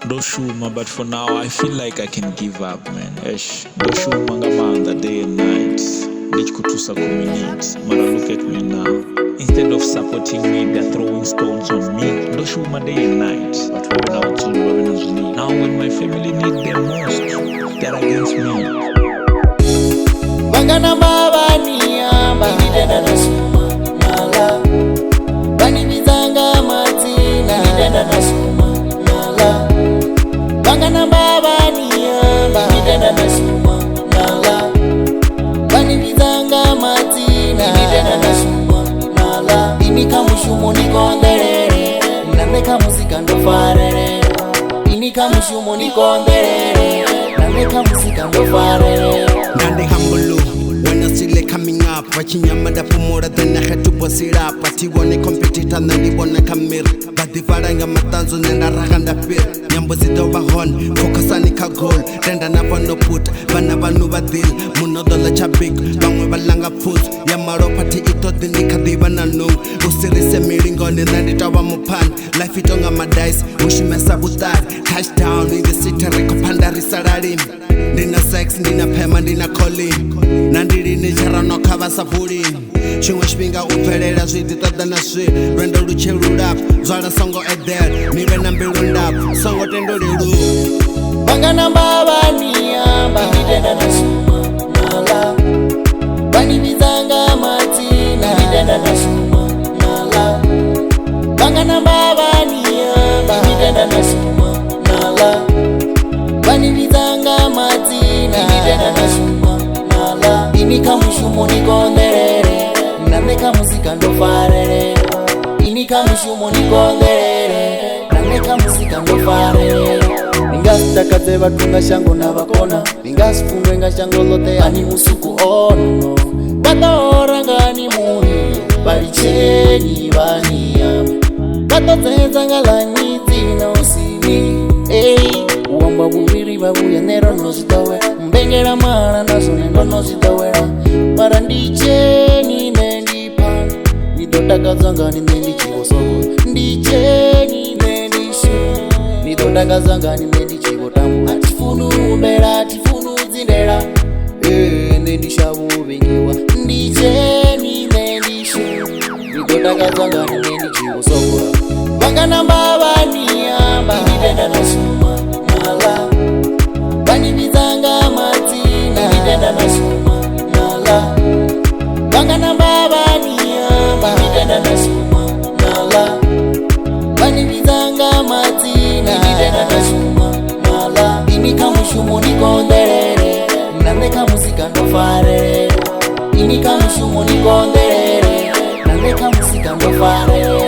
Doshuma, but for now I feel like I can give up, man. Doshuma ngamanda day and night. Ndichikutusa community. Mara, look at me now. Instead of supporting me, they're throwing stones on me. Doshuma day and night. But now when my family need them most, they're against me. Bangana baba niyamba nidenda nasuma nala bani bizanga matina nidenda nasuma nala Bangana baba niyamba nidenda nasuma nala bani bizanga matina nidenda nasuma nala inika mushumo nikonderere nandeka muzika ndofarere inika mushumo nikonderere nandeka muzika ndofarere Nande humble when I see like coming up. Watching your mother for more than I had to boss it up. But he won a competitor and he won a camera. But the Faranga Matanzo and a Raganda Pit. Yambozit over horn, focus on Nika goal. Then I never no put, Banava Nova deal. Munodola Chabik, Bangwabalanga foot. Yamaro Pati ito the Nika Divana no. Usiris a meeting on the Nanditawa Mopan. Life it on my dice, Ushimesa Butar. Touchdown in the city, Recopanda Risararim. Nina sex, Nina Pema, Nina Colin. Nandiri Nijara no cover supporting. Chungash Binga Uperera, sweet than a sweet. Render Luce root up, Zara Songo at there. Niven and build up, Songo Tendo de Ru. Bangana Baba Niyamba, Nidenda Nasuma Nala Bani Bizanga Matina, Nidenda Nasuma Nala Bangana Baba Niyamba, Nidenda Nasuma Nala Bani Bizanga Matina, Nidenda Nasuma Nala Inika mushumo nikonderere nandeka muzika ndofarere Inika mushumo nikonderere nandeka muzika ndofarere Ningasitakaze batunga shango nabakona Ningasifundwe nga shango lote ani musuku ono Batora ngani muri Balicheni baniyama Batoteza ngalani tina usini Uwamba bubiri babuya nero nositawe Mbengera mara naso nendo nositawera Mara ndicheni nendipana Nidodakazanga ninendichivosogo Ndicheni nendishu Nidodakazanga ninendichivotamu Atifunu umera, atifunu zindera Nendishabu vingiwa Ndicheni nendishu Nidodakazanga ninendichivosogo Bangana baba niyamba Nidenda nasuma nala Bani bizanga matina Nidenda nasuma nala Bangana baba niyamba Nidenda nasuma nala Bani bizanga matina Nidenda nasuma nala Inika mushumo nikonderere nandeka muzika ndofarere Inika mushumo nikonderere nandeka muzika ndofarere